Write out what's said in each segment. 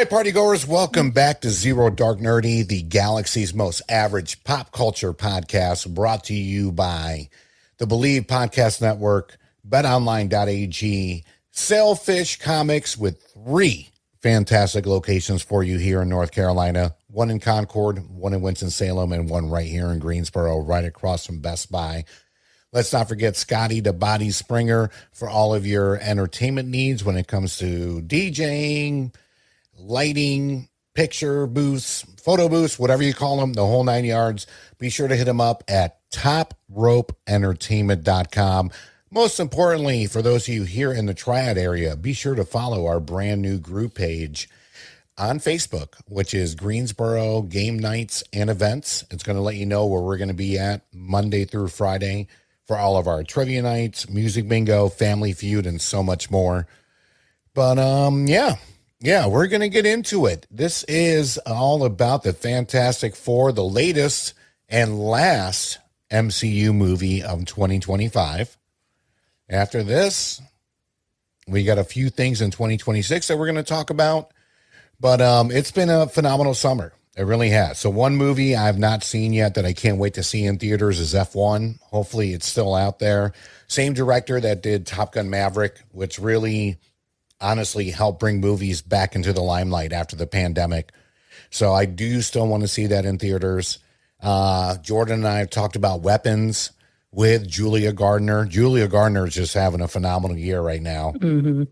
right, party goers, welcome back to Zero Dark Nerdy, the galaxy's most average pop culture podcast, brought to you by the Believe Podcast Network, betonline.ag, Sailfish Comics, with 3 fantastic locations for you here in North Carolina, one in Concord, one in Winston-Salem, and one right here in Greensboro, right across from Best Buy. Let's not forget Scotty the Body Springer for all of your entertainment needs when it comes to DJing, lighting, picture booths, photo booths, whatever you call them, the whole 9 yards. Be sure to hit them up at topropeentertainment.com. Most importantly, for those of you here in the Triad area, be sure to follow our brand new group page on Facebook, which is Greensboro Game Nights and Events. It's going to let you know where we're going to be at Monday through Friday for all of our trivia nights, music bingo, family feud, and so much more. But yeah, we're going to get into it. This is all about the Fantastic Four, the latest and last MCU movie of 2025. After this, we got a few things in 2026 that we're going to talk about, but it's been a phenomenal summer. It really has. So one movie I've not seen yet that I can't wait to see in theaters is F1. Hopefully it's still out there. Same director that did Top Gun Maverick, which really honestly helped bring movies back into the limelight after the pandemic. So I do still want to see that in theaters. Jordan and I have talked about Weapons with Julia Gardner. Julia Gardner is just having a phenomenal year right now,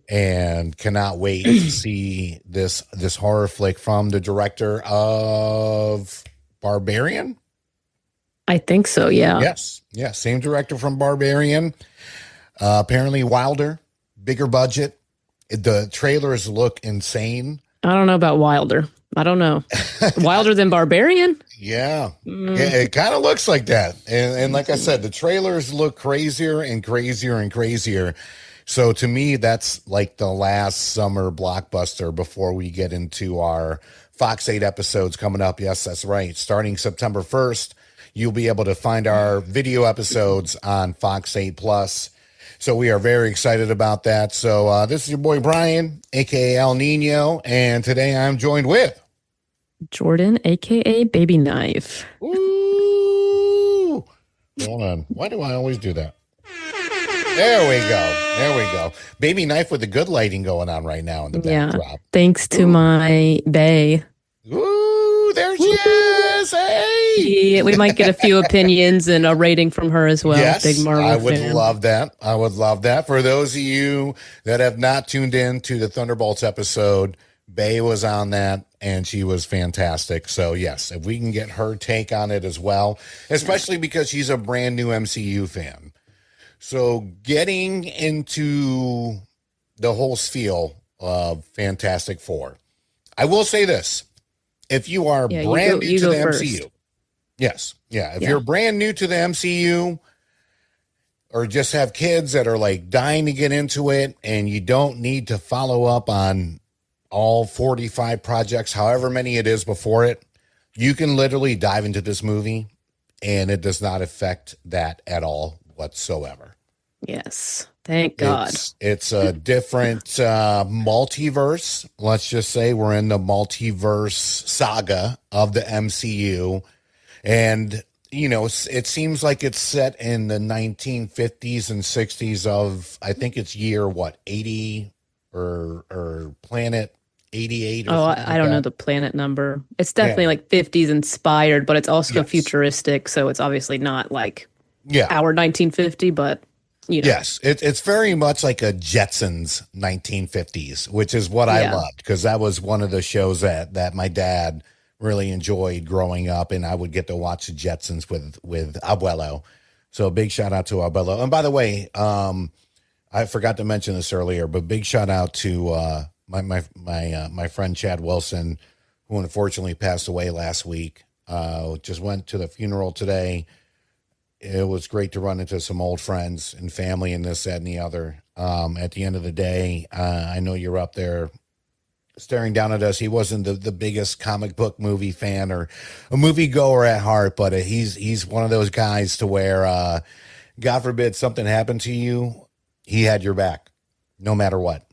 and cannot wait to see this horror flick from the director of Barbarian. I think so, yeah. Yes, same director from Barbarian. Apparently Wilder, bigger budget. The trailers look insane. I don't know about Wilder. I don't know. Wilder than Barbarian? Yeah, it kind of looks like that. And like I said, the trailers look crazier and crazier and crazier. So to me, that's like the last summer blockbuster before we get into our Fox 8 episodes coming up. Yes, that's right. Starting September 1st, you'll be able to find our video episodes on Fox 8 Plus. So we are very excited about that. So this is your boy Brian, a.k.a. El Nino, and today I'm joined with Jordan, a.k.a. Baby Knife. Ooh. Hold on. Why do I always do that? There we go. Baby Knife with the good lighting going on right now in the backdrop. Yeah, thanks to my bae. Ooh, there she is. Hey. We might get a few opinions and a rating from her as well. Yes, Big Marvel I would fan. love that. I would love that. For those of you that have not tuned in to the Thunderbolts episode, Bae was on that, and she was fantastic. So, yes, if we can get her take on it as well, especially because she's a brand new MCU fan. So, getting into the whole spiel of Fantastic Four, I will say this. If you are brand new to the MCU, if you're brand new to the MCU, or just have kids that are like dying to get into it, and you don't need to follow up on all 45 projects, however many it is before it, you can literally dive into this movie and it does not affect that at all whatsoever. Yes. Thank God. It's a different multiverse. Let's just say we're in the multiverse saga of the MCU. And, you know, it seems like it's set in the 1950s and 60s of, I think it's year, 80 or planet 88 or I don't know the planet number. It's definitely like 50s inspired, but it's also futuristic, so it's obviously not like our 1950, but you know. Yes, it's very much like a Jetsons 1950s, which is what I loved, because that was one of the shows that my dad really enjoyed growing up, and I would get to watch the Jetsons with Abuelo. So big shout out to Abuelo. And by the way, I forgot to mention this earlier, but big shout out to my friend Chad Wilson, who unfortunately passed away last week. Just went to the funeral today. It was great to run into some old friends and family and this, that, and the other. At the end of the day, I know you're up there staring down at us. He wasn't the biggest comic book movie fan or a movie goer at heart, but he's one of those guys to where, God forbid something happened to you, he had your back no matter what.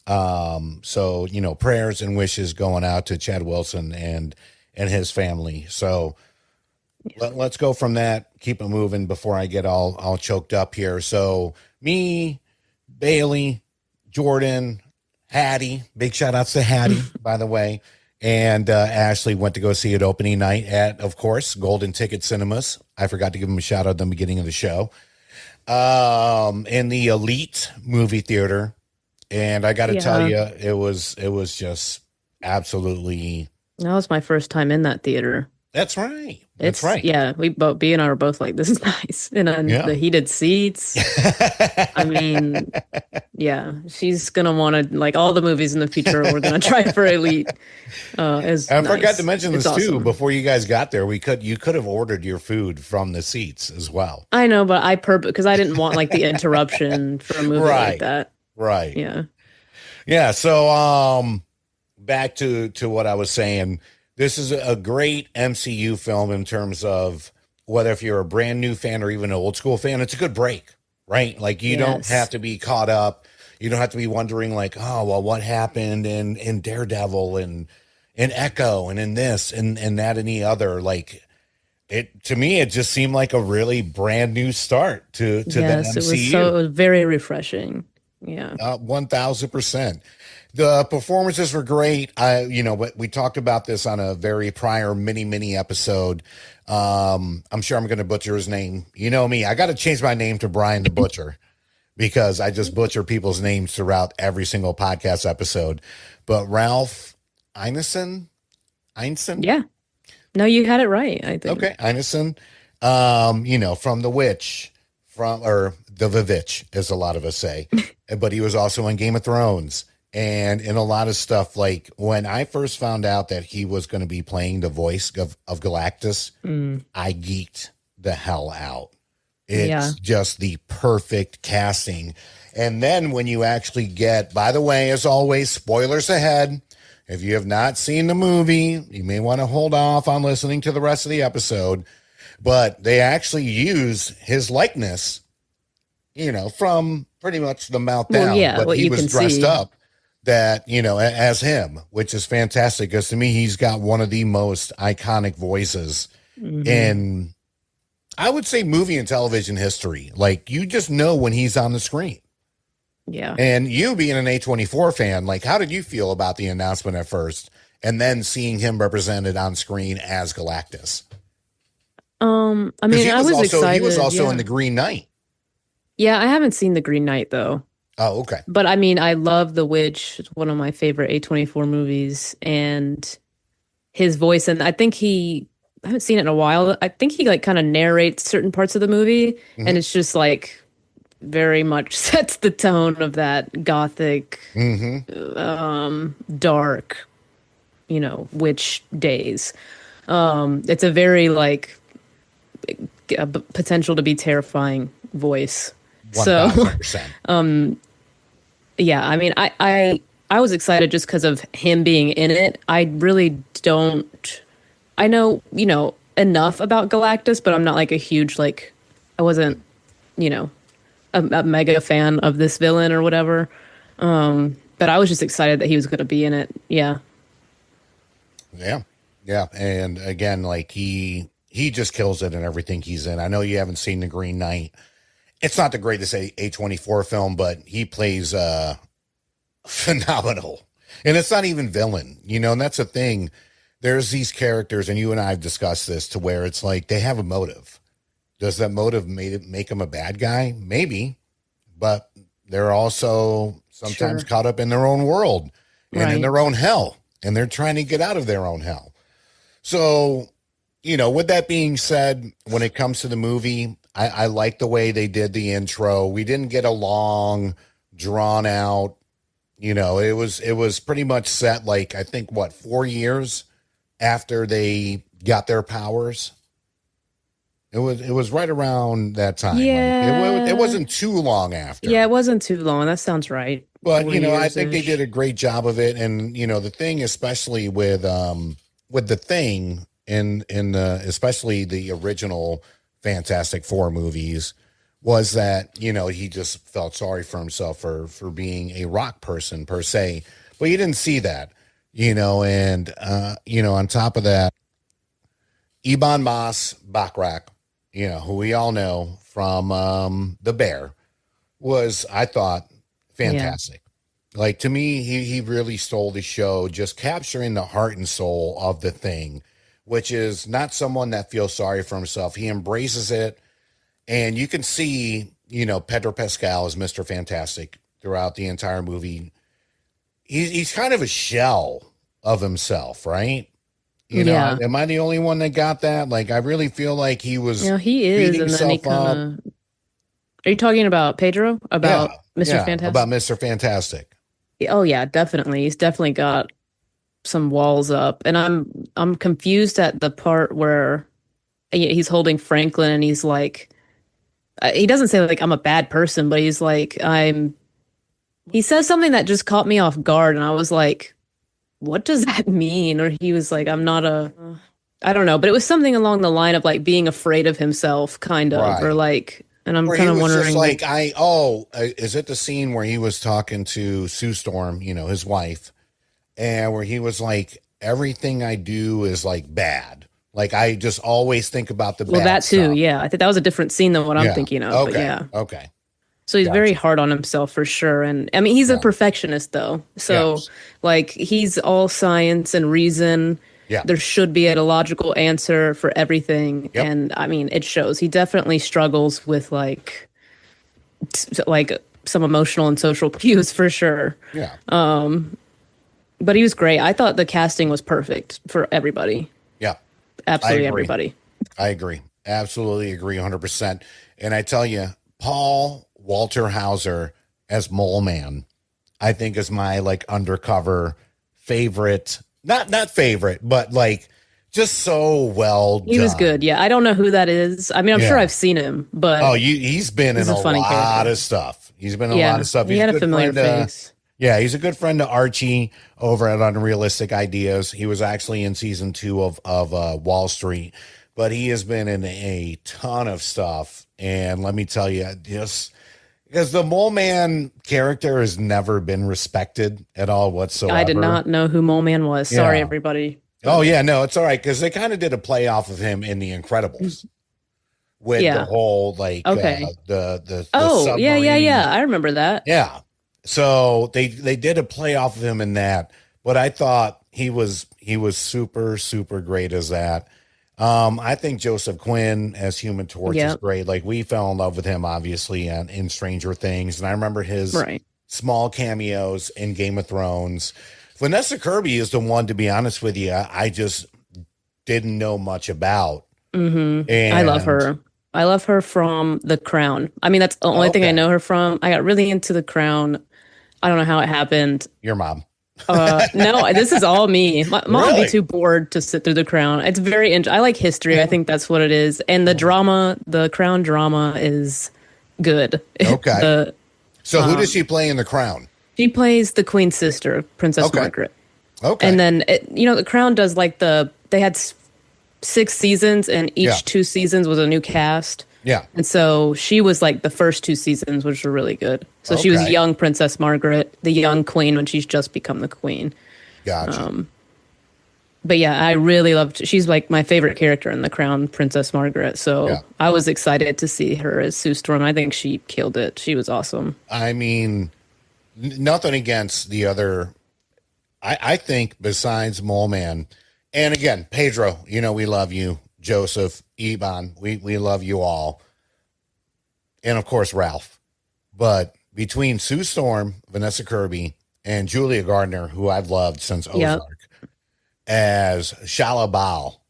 So, prayers and wishes going out to Chad Wilson and his family. So let's go from that, keep it moving before I get all choked up here. So me, Bailey, Jordan, Hattie, big shout outs to Hattie, by the way. And Ashley went to go see it opening night at, of course, Golden Ticket Cinemas. I forgot to give them a shout out at the beginning of the show. In the Elite movie theater. And I got to tell you, it was just absolutely. That was my first time in that theater. That's right. That's right. Yeah, B and I were both like, this is nice. And then the heated seats. I mean, yeah, she's going to want to, like all the movies in the future, we're going to try for Elite. I forgot to mention this too. Before you guys got there, you could have ordered your food from the seats as well. I know, but because I didn't want like the interruption for a movie like that. Right. Yeah. Yeah. So, back to what I was saying. This is a great MCU film in terms of whether if you're a brand new fan or even an old school fan, it's a good break, right? Like you don't have to be caught up. You don't have to be wondering like, oh, well, what happened in Daredevil and in Echo and in this and that and the other. Like to me, it just seemed like a really brand new start to the MCU. It was very refreshing. Yeah. 1000%. The performances were great. We talked about this on a very prior mini episode. I'm sure I'm going to butcher his name. You know me. I got to change my name to Brian the Butcher because I just butcher people's names throughout every single podcast episode. But Ralph Ineson? Yeah. No, you had it right, I think. Okay, Ineson. From The Witch, or The Vivitch, as a lot of us say. But he was also in Game of Thrones. And in a lot of stuff, like when I first found out that he was going to be playing the voice of Galactus, I geeked the hell out. It's just the perfect casting. And then when you actually get, by the way, as always, spoilers ahead. If you have not seen the movie, you may want to hold off on listening to the rest of the episode. But they actually use his likeness, from pretty much the mouth down. But he was dressed up as him, which is fantastic because to me, he's got one of the most iconic voices in, I would say, movie and television history. Like you just know when he's on the screen. Yeah. And you being an A24 fan, like how did you feel about the announcement at first and then seeing him represented on screen as Galactus? I mean, I was excited. He was also in The Green Knight. Yeah, I haven't seen The Green Knight though. Oh, okay. But I mean, I love The Witch. It's one of my favorite A24 movies, and his voice. And I haven't seen it in a while. I think he like kind of narrates certain parts of the movie, and it's just like very much sets the tone of that gothic, dark, witch days. It's a very like potential to be terrifying voice. 1,000%. So, yeah, I mean, I was excited just because of him being in it. I really don't. I know, enough about Galactus, but I'm not like a huge I wasn't, a mega fan of this villain or whatever. But I was just excited that he was going to be in it. Yeah. Yeah. Yeah. And again, like he just kills it in everything he's in. I know you haven't seen The Green Knight. It's not the greatest A24 film, but he plays phenomenal. And it's not even villain, and that's the thing. There's these characters, and you and I have discussed this, to where it's like they have a motive. Does that motive make him a bad guy? Maybe. But they're also sometimes caught up in their own world and in their own hell. And they're trying to get out of their own hell. So, with that being said, when it comes to the movie, I like the way they did the intro. We didn't get a long, drawn out, it was pretty much set I think 4 years after they got their powers. It was right around that time. Yeah. It wasn't too long after. Yeah, it wasn't too long. That sounds right. But, I think they did a great job of it. And, the thing, especially with the Thing in especially the original Fantastic Four movies, was that, he just felt sorry for himself for being a rock person per se. But you didn't see that, and, on top of that, Ebon Moss-Bachrach, who we all know from The Bear, was, I thought, fantastic. Like, to me, he really stole the show, just capturing the heart and soul of the Thing, which is not someone that feels sorry for himself. He embraces it. And you can see, Pedro Pascal as Mr. Fantastic throughout the entire movie. He's kind of a shell of himself, right? Am I the only one that got that? Like, I really feel like he was he is, beating and then he himself up. Are you talking about Pedro? About Mr. Fantastic? About Mr. Fantastic. Oh yeah, definitely. He's definitely got some walls up. And I'm confused at the part where he's holding Franklin and he's like, he doesn't say like I'm a bad person, but he's like he says something that just caught me off guard, and I was like, what does that mean? Or he was like, I don't know, but it was something along the line of like being afraid of himself, kind of, right. Or like, and I'm kind of wondering, just like, is it the scene where he was talking to Sue Storm, his wife, and where he was like, everything I do is like bad. Like, I just always think about the bad that too, stuff. yeah. I think that was a different scene than what I'm thinking of. Okay. But yeah. Okay. So he's very hard on himself for sure. And I mean, he's a perfectionist though. So like, he's all science and reason. Yeah. There should be a logical answer for everything. Yep. And I mean, it shows. He definitely struggles with like some emotional and social cues for sure. Yeah. But he was great. I thought the casting was perfect for everybody. Yeah. Absolutely everybody. I agree. Absolutely agree 100%. And I tell you, Paul Walter Hauser as Mole Man, I think is my like undercover favorite. Not favorite, but like just so well done. He was good. Yeah. I don't know who that is. I mean, I'm sure I've seen him, but he's been in a lot of stuff. He's been in a lot of stuff. He had a familiar face. Yeah, he's a good friend to Archie over at Unrealistic Ideas. He was actually in season 2 of Wall Street, but he has been in a ton of stuff. And let me tell you, just because the Mole Man character has never been respected at all whatsoever. I did not know who Mole Man was. Sorry, everybody. Oh, yeah, no, it's all right. Because they kind of did a play off of him in The Incredibles. With the whole, like, the submarine. Yeah. I remember that. Yeah. So they did a play off of him in that, but I thought he was super, super great as that. I think Joseph Quinn as Human Torch is great. Like, we fell in love with him, obviously, in Stranger Things. And I remember his small cameos in Game of Thrones. Vanessa Kirby is the one, to be honest with you, I just didn't know much about. Mm-hmm. And I love her. I love her from The Crown. I mean, that's the only thing I know her from. I got really into The Crown. I don't know how it happened. Your mom. No, this is all me. My mom would be too bored to sit through The Crown. It's very I like history. I think that's what it is. And the drama, the Crown drama is good. Okay. So who does she play in The Crown? She plays the Queen's sister, Princess Margaret. Okay. And then, The Crown does like they had 6 seasons, and each 2 seasons was a new cast. Yeah. And so she was like the first 2 seasons, which were really good. So she was young Princess Margaret, the young queen when she's just become the queen. Gotcha. But yeah, I really loved, she's like my favorite character in The Crown, Princess Margaret. So I was excited to see her as Sue Storm. I think she killed it. She was awesome. I mean, nothing against the other. I think besides Mole Man, and again, Pedro, we love you. Joseph, Ebon, we love you all. And of course, Ralph. But between Sue Storm, Vanessa Kirby, and Julia Gardner, who I've loved since Ozark, as Shala Baal,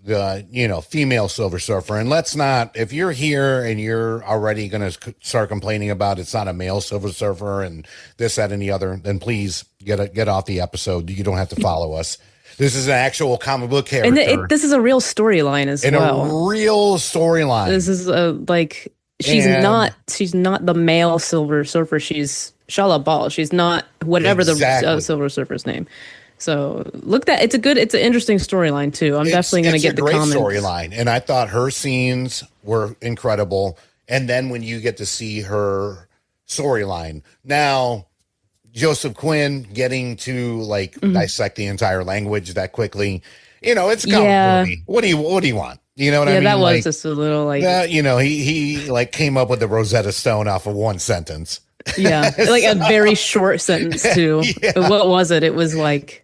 the, female Silver Surfer. And let's not, if you're here and you're already going to start complaining about it's not a male Silver Surfer and this, that, and the other, then please get off the episode. You don't have to follow us. This is an actual comic book character. And this is a real storyline as well. A real storyline. This is she's not the male Silver Surfer. She's Shala Baal. She's not whatever the Silver Surfer's name. So it's an interesting storyline too. I'm definitely going to get the comments. It's a great storyline. And I thought her scenes were incredible. And then when you get to see her storyline. Now, Joseph Quinn getting to like dissect the entire language that quickly, it's a comic Yeah. movie. What do you want? You know what I Yeah, mean? that was Like just a little like, that, he like came up with the Rosetta Stone off of one sentence. yeah, like a very short sentence too. Yeah. What was it? It was like,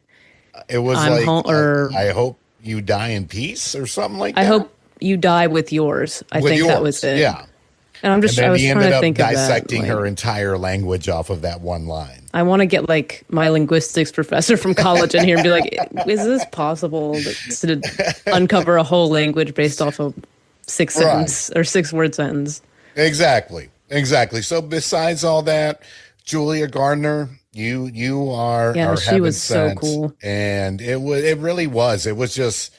It was I'm like home, or I hope you die in peace or something like I that. hope you die with yours. I With think that was yours. it. Yeah. And And I then was he trying ended to up think of that. dissecting Like, her entire language off of that one line. I want to get like my linguistics professor from college in here and be like, is this possible to uncover a whole language based off of Right. 6 word sentence? Exactly. So besides all that, Julia Gardner, you Yeah, are she heaven was so sent, cool. and it really was. It was just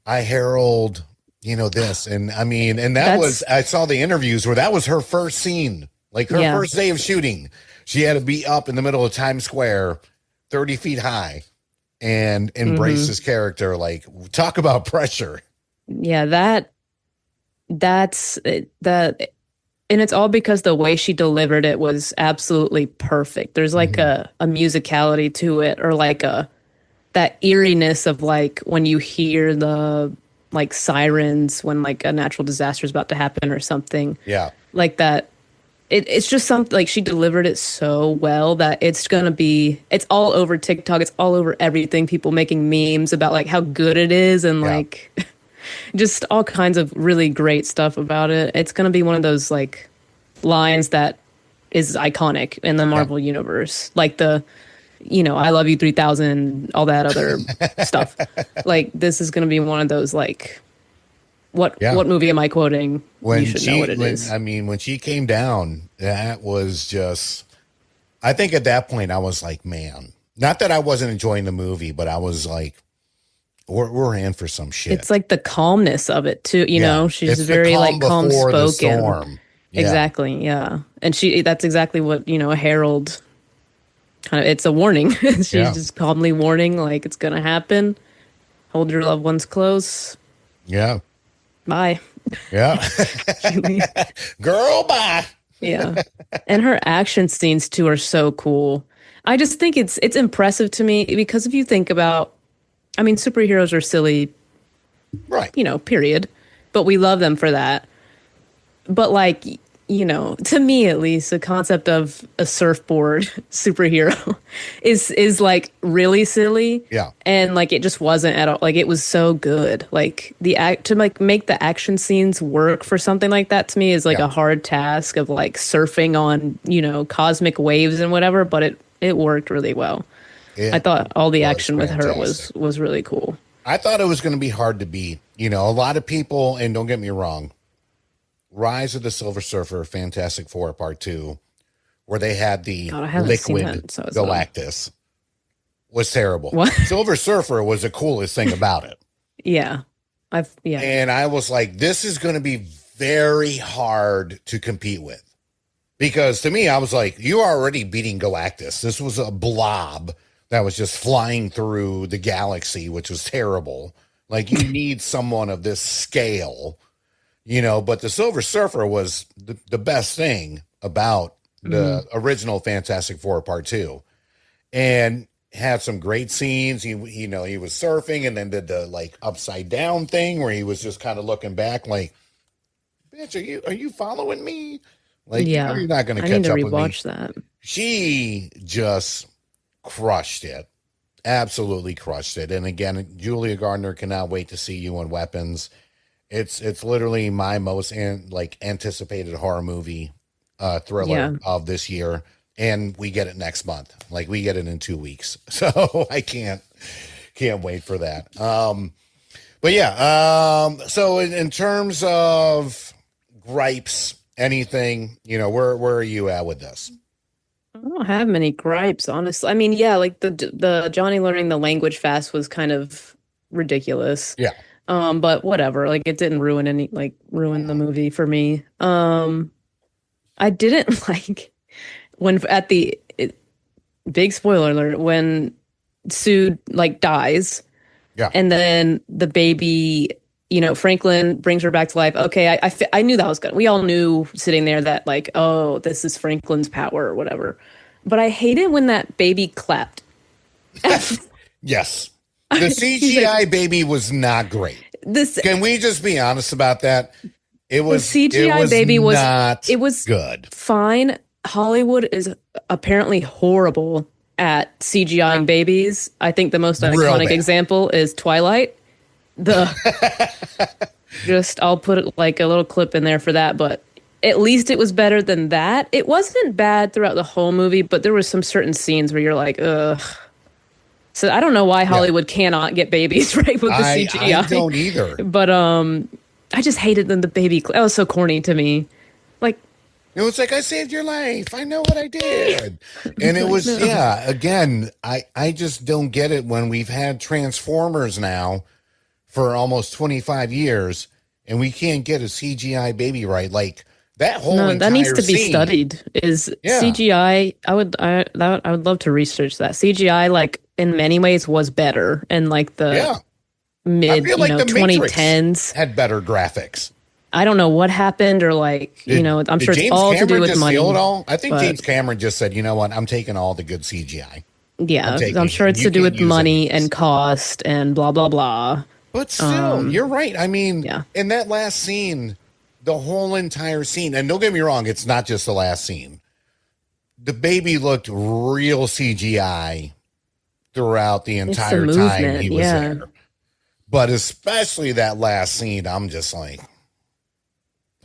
I herald, this, and I mean, and that was That's, I saw the interviews where that was her first scene, like her yeah. first day of shooting. She had to be up in the middle of Times Square, 30 feet high, and embrace Hmm. his character. Like, talk about pressure. Yeah, that's that. And it's all because the way she delivered it was absolutely perfect. There's like Mhm. a musicality to it, or like that eeriness of like when you hear the like sirens when like a natural disaster is about to happen or something Yeah. like that. It's just something like she delivered it so well that it's all over TikTok. It's all over everything. People making memes about like how good it is, and Yeah. like just all kinds of really great stuff about it. It's going to be one of those like lines that is iconic in the Yeah. Marvel universe. Like I love you 3000, all that other stuff. Like this is going to be one of those like Yeah. what movie am I quoting? You should know what it is. When she came down, that was just, I think at that point I was like, man, not that I wasn't enjoying the movie, but I was like, we're in for some shit. It's like the calmness of it too, Yeah. she's It's the very calm like calm before the spoken. storm. Yeah. Exactly, yeah. And that's exactly what, a herald kind of, it's a warning. She's Yeah. just calmly warning like it's going to happen. Hold your loved ones close. Yeah. Bye. Yeah. Girl, bye. Yeah. And her action scenes too are so cool. I just think it's impressive to me because if you think about, I mean, superheroes are silly, Right. period. But we love them for that. But like, to me at least, the concept of a surfboard superhero is like really silly. Yeah. And like it just wasn't at all, like it was so good. Like to like make the action scenes work for something like that to me is like Yeah. a hard task of like surfing on, cosmic waves and whatever, but it worked really well. I It thought all the was action with her fantastic. was really cool. I thought it was going to be hard to beat. A lot of people, and don't get me wrong, Rise of the Silver Surfer, Fantastic Four Part 2, where they had the God, I haven't seen liquid that, so it's Galactus, was terrible. What? Silver Surfer was the coolest thing about it. Yeah. Yeah. And I was like, this is going to be very hard to compete with. Because to me, I was like, you are already beating Galactus. This was a blob that was just flying through the galaxy, which was terrible. Like, you need someone of this scale, but the Silver Surfer was the best thing about the original Fantastic Four Part 2. And had some great scenes. He was surfing and then did the like upside down thing where he was just kind of looking back like, bitch, are you following me? Like, Yeah. you're not going to I need catch to up with me. rewatch that. She just crushed it. Absolutely crushed it. And again, Julia Gardner cannot wait to see you on Weapons. It's literally my most anticipated horror movie thriller Yeah. of this year. And we get it next month. Like, we get it in 2 weeks. So I can't wait for that. But yeah, so in terms of gripes, anything, where are you at with this? I don't have many gripes, honestly. I mean, yeah, like the Johnny learning the language fast was kind of ridiculous. Yeah. But whatever. Like it didn't ruin the movie for me. I didn't like when at the big spoiler alert when Sue like dies. Yeah. And then the baby Franklin brings her back to life. Okay, I knew that was good. We all knew sitting there that like, oh, this is Franklin's power or whatever. But I hated when that baby clapped. Yes. The He's like, CGI baby was not great. this Can we just be honest about that? It the was CGI baby was not it was good. fine. Hollywood is apparently horrible at CGIing babies. I think the most Real iconic bad. example is Twilight. The just I'll put like a little clip in there for that, but at least it was better than that. It wasn't bad throughout the whole movie, but there was some certain scenes where you're like, ugh. So I don't know why Hollywood cannot get babies right with the CGI. I don't either. But I just hated them. The baby, that was so corny to me. Like, It was like, I saved your life. I know what I did. And it was, No. again, I just don't get it when we've had Transformers now for almost 25 years and we can't get a CGI baby right. Like that whole no, entire that needs to be scene, studied. Is Yeah. CGI? I would love to research that. CGI, like in many ways, was better in like the Yeah. I mid, feel like the Matrix 2010s. had better graphics. I don't know what happened, or like I'm Did sure it's James all Cameron to do with just money. steal it all? I think but- James Cameron just said, you know what? I'm taking all the good CGI. Yeah, taking I'm sure it. it's You to do can't with use money any of and cost and blah blah blah. But still, you're right. I mean, yeah. in that last scene, the whole entire scene, and don't get me wrong, it's not just the last scene. The baby looked real CGI throughout the It's the entire time movement, he was yeah. there. But especially that last scene, I'm just like,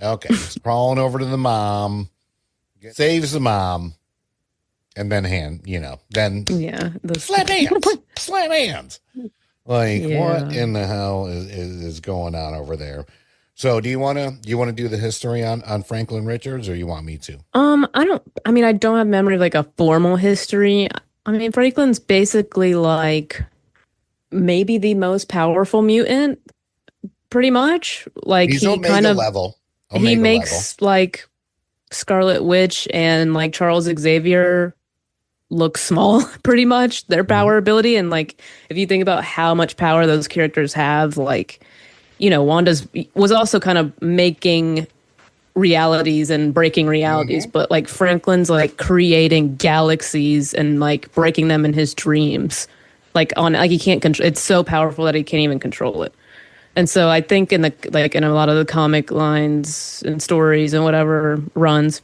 okay, he's crawling over to the mom, saves the mom, and then then Yeah, slap hands, slap hands. Like, Yeah. what in the hell is going on over there? So, do you want to do the history on Franklin Richards, or you want me to? I don't have memory of like a formal history. I mean, Franklin's basically like maybe the most powerful mutant, pretty much. Like He's he Omega kind of level. he Omega makes like Scarlet Witch and like Charles Xavier look small, pretty much their power ability. And like if you think about how much power those characters have, like Wanda's was also kind of making realities and breaking realities, but like Franklin's like creating galaxies and like breaking them in his dreams. He can't control. It's so powerful that he can't even control it. And so I think in a lot of the comic lines and stories and whatever runs,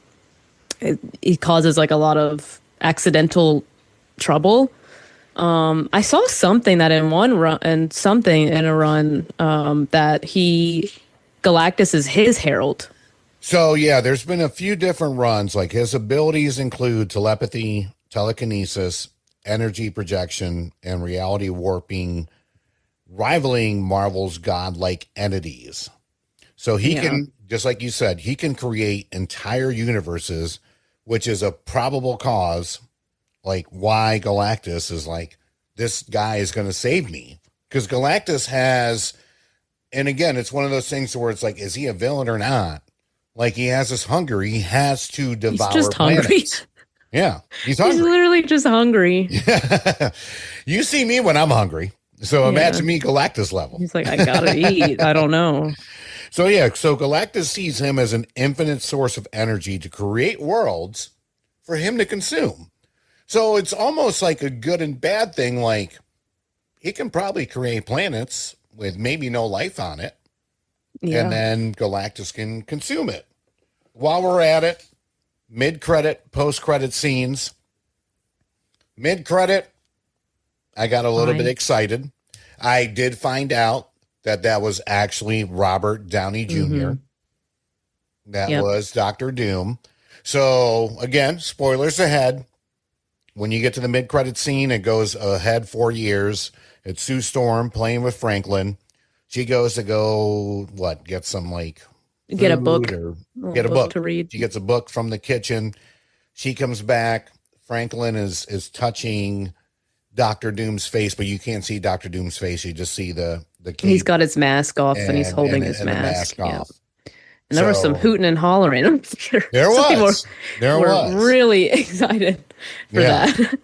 it causes like a lot of accidental trouble. I saw something that in one run and something in a run that Galactus is his herald. So, yeah, there's been a few different runs. Like his abilities include telepathy, telekinesis, energy projection, and reality warping, rivaling Marvel's godlike entities. So he can, just like you said, he can create entire universes, which is a probable cause, like why Galactus is like, this guy is going to save me. Because Galactus has, and again, it's one of those things where it's like, is he a villain or not? Like he has this hunger. He has to devour He's just hungry. planets. Yeah, he's He's hungry. literally just hungry. You see me when I'm hungry. So imagine me Galactus level. He's like, I gotta eat. I don't know. So Galactus sees him as an infinite source of energy to create worlds for him to consume. So it's almost like a good and bad thing. Like he can probably create planets with maybe no life on it. Yeah. And then Galactus can consume it. While we're at it, mid-credit, post-credit scenes. Mid-credit, I got a little bit excited. I did find out that was actually Robert Downey junior That was Dr. Doom. So, again, spoilers ahead. When you get to the mid-credit scene, it goes ahead 4 years. It's Sue Storm playing with Franklin. She goes to get some Get a book. Get a book to read. She gets a book from the kitchen. She comes back. Franklin is touching Dr. Doom's face, but you can't see Dr. Doom's face. You just see the cape. He's got his mask off and he's holding his the mask. Yeah. off. And there was some hooting and hollering. I'm sure There some people was. There were was. really excited for that.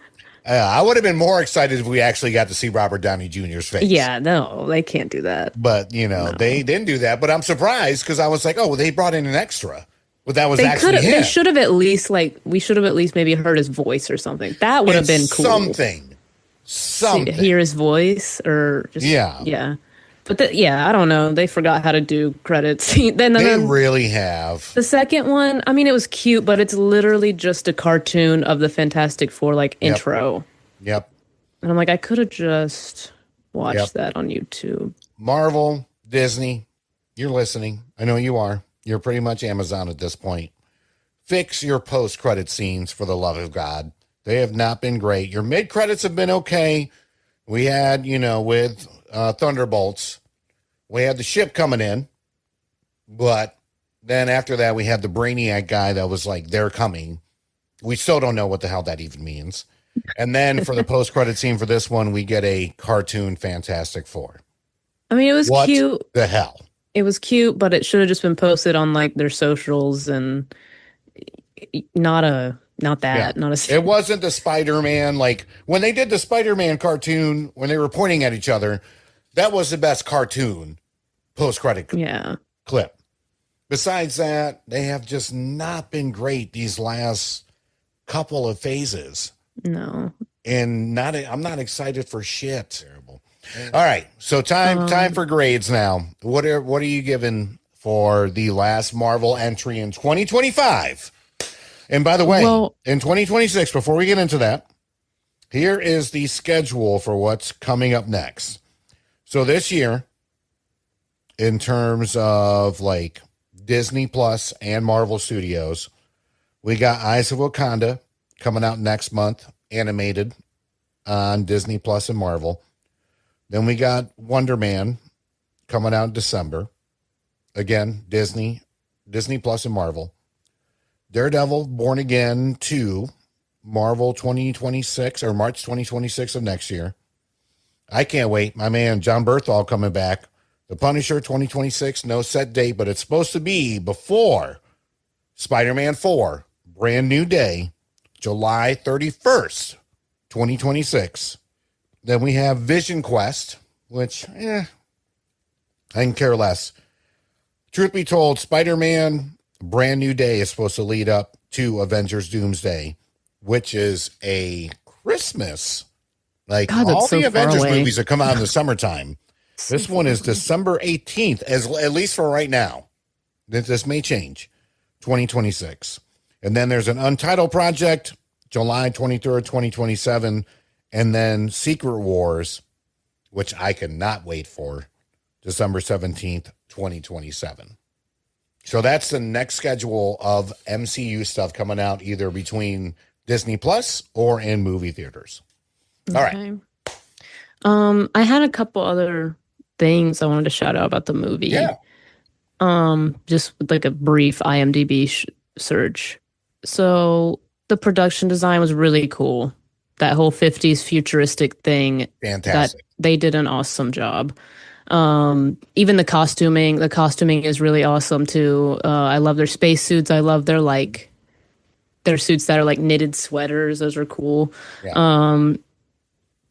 I would have been more excited if we actually got to see Robert Downey Jr.'s face. Yeah, no, they can't do that. But, they didn't do that. But I'm surprised because I was like, oh, well, they brought in an extra. But that was actually him. They should have at least we should have at least maybe heard his voice or something. That would have been cool. Something. Hear his voice or just yeah. But I don't know. They forgot how to do credits. then they really have. The second one, I mean, it was cute, but it's literally just a cartoon of the Fantastic Four intro. Yep. And I'm like, I could have just watched that on YouTube. Marvel, Disney, you're listening. I know you are. You're pretty much Amazon at this point. Fix your post-credit scenes for the love of God. They have not been great. Your mid-credits have been okay. We had, with Thunderbolts, we had the ship coming in. But then after that, we had the Brainiac guy that was like, they're coming. We still don't know what the hell that even means. And then for the post-credit scene for this one, we get a cartoon Fantastic Four. I mean, it was cute. What the hell? It was cute, but it should have just been posted on their socials and not a. It wasn't the Spider-Man, when they did the Spider-Man cartoon, when they were pointing at each other, that was the best cartoon post-credit clip. Besides that, they have just not been great these last couple of phases. No. And I'm not excited for shit. Terrible. All right. So time for grades now. What are you giving for the last Marvel entry in 2025? And by the way, in 2026, before we get into that, here is the schedule for what's coming up next. So this year, in terms of Disney Plus and Marvel Studios, we got Eyes of Wakanda coming out next month, animated on Disney Plus and Marvel. Then we got Wonder Man coming out in December. Again, Disney Plus and Marvel. Daredevil Born Again 2, Marvel 2026 or March 2026 of next year. I can't wait. My man John Berthal coming back. The Punisher 2026, no set date, but it's supposed to be before Spider-Man 4, Brand New Day, July 31st, 2026. Then we have Vision Quest, which, I can care less. Truth be told, Spider-Man Brand New Day is supposed to lead up to Avengers Doomsday, which is a Christmas. God, all so the Avengers away. movies that come out in the summertime. This one is December 18th, at least for right now. This may change, 2026. And then there's an Untitled Project, July 23rd, 2027. And then Secret Wars, which I cannot wait for, December 17th, 2027. So that's the next schedule of MCU stuff coming out either between Disney Plus or in movie theaters. All right. I had a couple other things I wanted to shout out about the movie. Yeah. Just a brief IMDb search. So the production design was really cool. That whole 50s futuristic thing. Fantastic. They did an awesome job. Even the costuming is really awesome too. I love their spacesuits. I love their suits that are knitted sweaters. Those are cool. Yeah.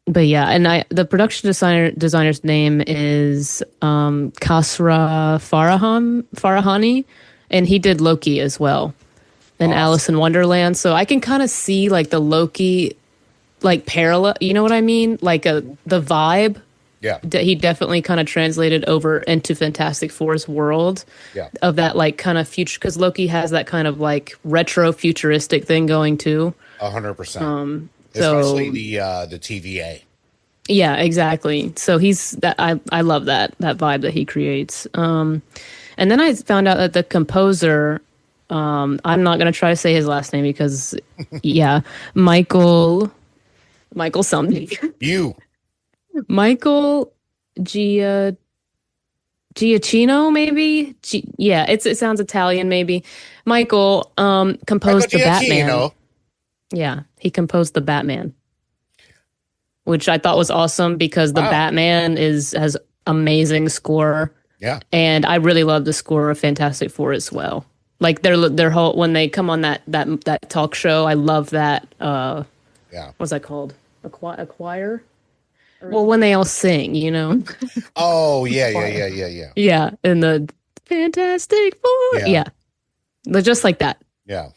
But yeah, and the production designer's name is Kasra Farahani, and he did Loki as well, and awesome. Alice in Wonderland. So I can kind of see the Loki parallel. You know what I mean? The vibe. Yeah. He definitely kind of translated over into Fantastic Four's world. Yeah. Of that kind of future, because Loki has that kind of retro futuristic thing going too. 100%. Especially the TVA. Yeah, exactly. So he's that. I love that vibe that he creates. And then I found out that the composer, I'm not gonna try to say his last name because, Michael something. Michael Giacchino, maybe. It sounds Italian, maybe. Michael composed the Batman. Yeah, he composed the Batman, which I thought was awesome because the Batman has amazing score. Yeah, and I really love the score of Fantastic Four as well. Their whole when they come on that talk show, I love that. What's that called? A choir? Well, when they all sing, you know? Oh, yeah, yeah, Choir. yeah, yeah, yeah. Yeah, in the Fantastic Four. Yeah, Yeah, just like that. yeah.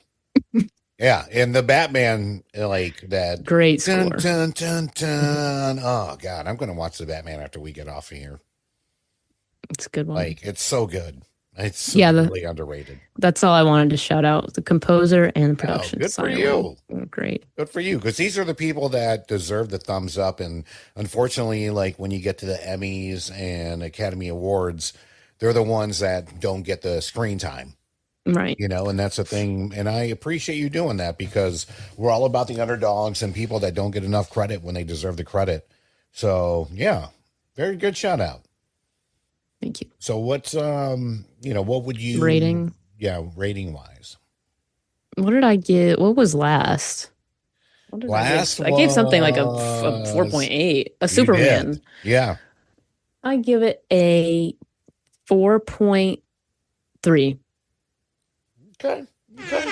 Yeah, and the Batman, like that. Great Dun, score. dun, dun, dun. Oh, God, I'm going to watch the Batman after we get off of here. It's a good one. Like, it's so good. It's Yeah, really underrated. That's all I wanted to shout out. The composer and the Oh, production good for designer you. were great. Good for you, because these are the people that deserve the thumbs up. And unfortunately, like when you get to the Emmys and Academy Awards, they're the ones that don't get the screen time. Right. You know, and that's the thing. And I appreciate you doing that, because we're all about the underdogs and people that don't get enough credit when they deserve the credit. So, yeah, very good shout out. Thank you. So what's, what would you Rating? Yeah, rating wise. What did I get? What was last? What did Last I gave something like a was- 4.8, a You Superman. did. Yeah. I give it a 4.3. Okay. Okay.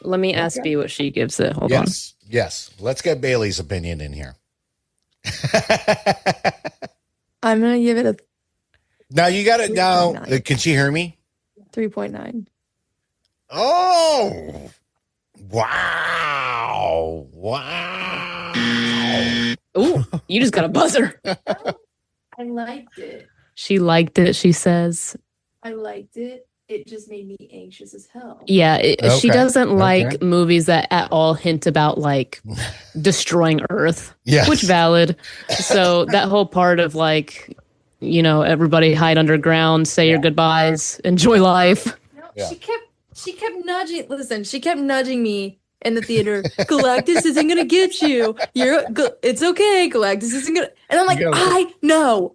Let me ask B what she gives it. Hold on. Yes. Let's get Bailey's opinion in here. I'm gonna give it a Now you got it now. 3.9. Can she hear me? 3.9. Oh, wow. Wow. Ooh, you just got a buzzer. I liked it. She liked it, she says. I liked it. It just made me anxious as hell. Yeah, she Okay. doesn't like Okay. movies that at all hint about like destroying Earth, Yes. which valid. So that whole part of like, everybody hide underground, say your goodbyes, enjoy life. No, Yeah. she kept nudging. Listen, she kept nudging me in the theater. Galactus isn't gonna get you. It's okay. Galactus isn't gonna. And I'm like, You gotta-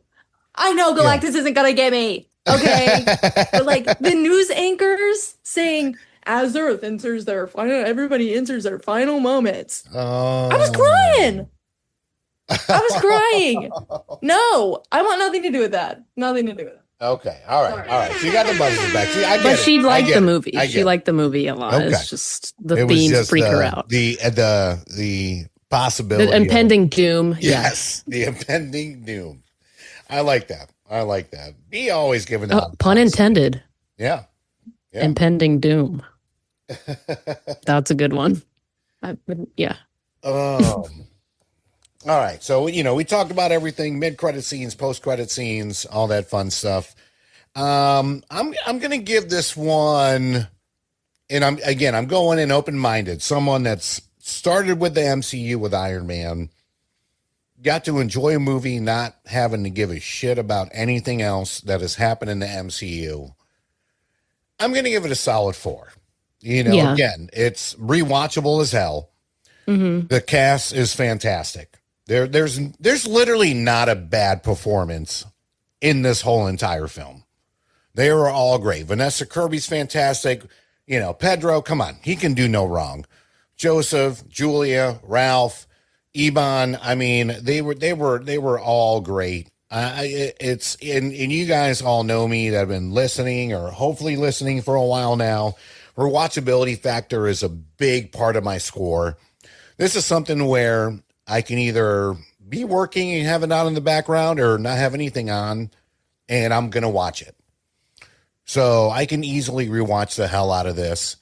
I know Galactus isn't gonna get me. Okay, but like the news anchors saying, as Earth enters everybody enters their final moments. I was crying. No, I want nothing to do with that. Nothing to do with it. Okay. All right. So you got the buzzers back. See, I get But it. she I liked get the it. movie. I She get it. liked the movie a lot. Okay. It's just the It was themes just freak her out. The possibility. The impending doom. Yes, the impending doom. I like that. Be always giving Yeah. out. Pun intended. Yeah. Yeah. Impending doom. That's a good one. Yeah. All right. So, we talked about everything, mid-credit scenes, post-credit scenes, all that fun stuff. I'm going to give this one, and I'm going in open-minded. Someone that's started with the MCU with Iron Man, got to enjoy a movie, not having to give a shit about anything else that has happened in the MCU. I'm going to give it a solid 4. Yeah. Again, it's rewatchable as hell. Mm-hmm. The cast is fantastic. There's literally not a bad performance in this whole entire film. They were all great. Vanessa Kirby's fantastic. Pedro, come on, he can do no wrong. Joseph, Julia, Ralph, Eban. I mean, they were all great. And you guys all know me that have been listening or hopefully listening for a while now. Rewatchability factor is a big part of my score. This is something where I can either be working and have it on in the background or not have anything on, and I'm going to watch it. So I can easily rewatch the hell out of this.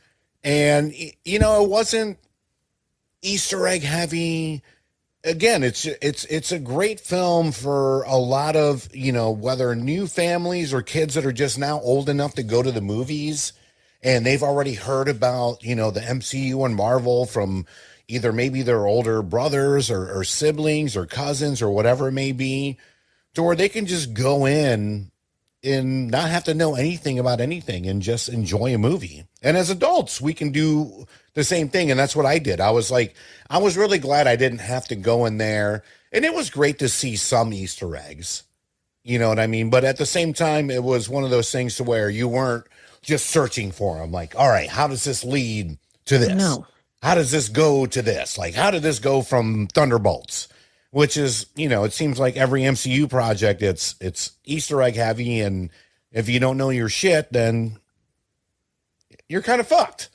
And, it wasn't Easter egg heavy. Again, it's a great film for a lot of, whether new families or kids that are just now old enough to go to the movies, and they've already heard about, the MCU and Marvel from either maybe their older brothers or siblings or cousins or whatever it may be, to where they can just go in and not have to know anything about anything and just enjoy a movie. And as adults, we can do the same thing. And that's what I did. I was really glad I didn't have to go in there. And it was great to see some Easter eggs. You know what I mean? But at the same time, it was one of those things to where you weren't just searching for them. Like, all right, how does this lead to this? No. How does this go to this? Like, how did this go from Thunderbolts? Which is, it seems like every MCU project, it's Easter egg heavy. And if you don't know your shit, then you're kind of fucked.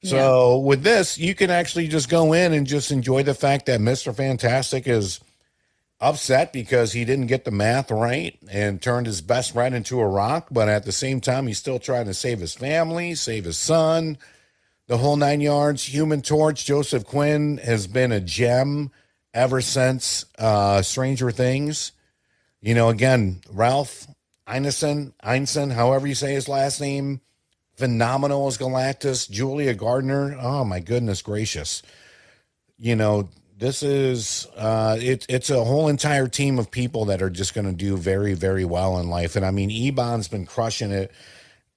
So with this, you can actually just go in and just enjoy the fact that Mr. Fantastic is upset because he didn't get the math right and turned his best friend into a rock. But at the same time, he's still trying to save his family, save his son, the whole 9 yards. Human Torch, Joseph Quinn, has been a gem ever since Stranger Things. You know, again, Ralph Ineson, however you say his last name, phenomenal as Galactus. Julia Gardner, oh my goodness gracious. You know, this is it's a whole entire team of people that are just going to do very, very well in life. And I mean, Ebon's been crushing it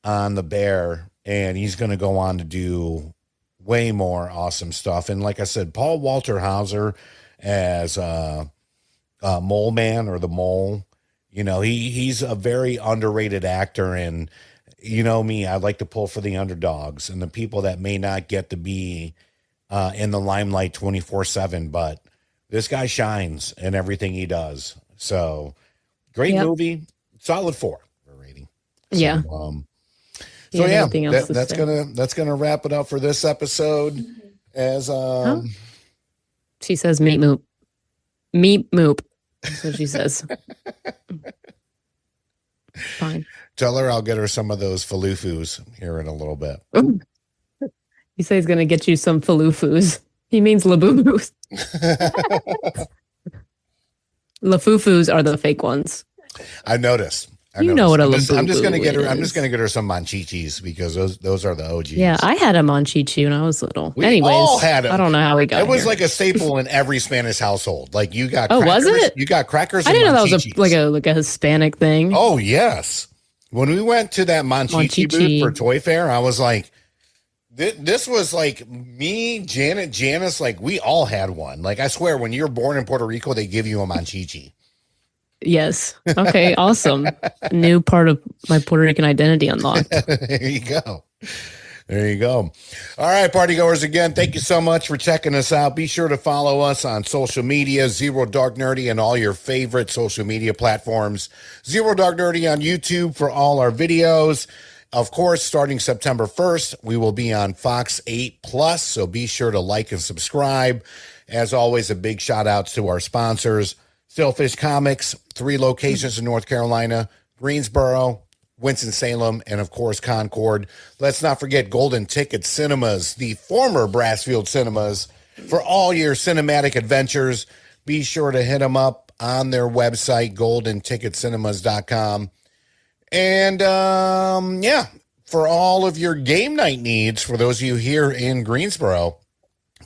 on the Bear, and he's going to go on to do way more awesome stuff. And like I said, Paul Walter Hauser as Mole Man, or the Mole, you know, he's a very underrated actor. And you know me, I like to pull for the underdogs and the people that may not get to be in the limelight 24/7, but this guy shines in everything he does. So great movie, solid 4 rating. So, yeah. That's gonna wrap it up for this episode. As she says, meat moop, that's what she says. Fine. Tell her I'll get her some of those falufus here in a little bit. Ooh. He says he's going to get you some falufus. He means labubus. Lafufus are the fake ones. I noticed. You know what a labubu I'm just going to get her. is. I'm just going to get her some manchichis because those are the OGs. Yeah, I had a manchichi when I was little. We Anyways, all had them. I don't know how we got it. Was here. like a staple in every Spanish household. Like you got. Oh, crackers, was it? You got crackers. I didn't know that was manchichis. like a Hispanic thing. Oh yes. When we went to that manchichi booth for Toy Fair, I was like, this was like me, Janet, Janice, like we all had one. Like I swear, when you're born in Puerto Rico, they give you a manchichi. Yes. Okay. Awesome. New part of my Puerto Rican identity unlocked. There you go. There you go. All right, party goers, again, thank you so much for checking us out. Be sure to follow us on social media, Zero Dark Nerdy, and all your favorite social media platforms. Zero Dark Nerdy on YouTube for all our videos. Of course, starting September 1st, we will be on Fox 8 Plus, so be sure to like and subscribe. As always, a big shout out to our sponsors, Stillfish Comics, 3 locations in North Carolina, Greensboro, Winston-Salem, and of course, Concord. Let's not forget Golden Ticket Cinemas, the former Brassfield Cinemas, for all your cinematic adventures. Be sure to hit them up on their website, goldenticketcinemas.com. And for all of your game night needs, for those of you here in Greensboro,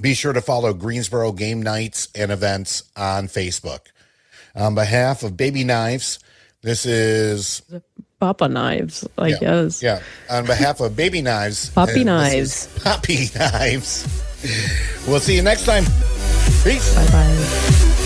be sure to follow Greensboro Game Nights and Events on Facebook. On behalf of Baby Knives, this is Papa Knives, I guess. Yeah. On behalf of Baby Knives. Poppy Knives. Poppy Knives. We'll see you next time. Peace. Bye-bye.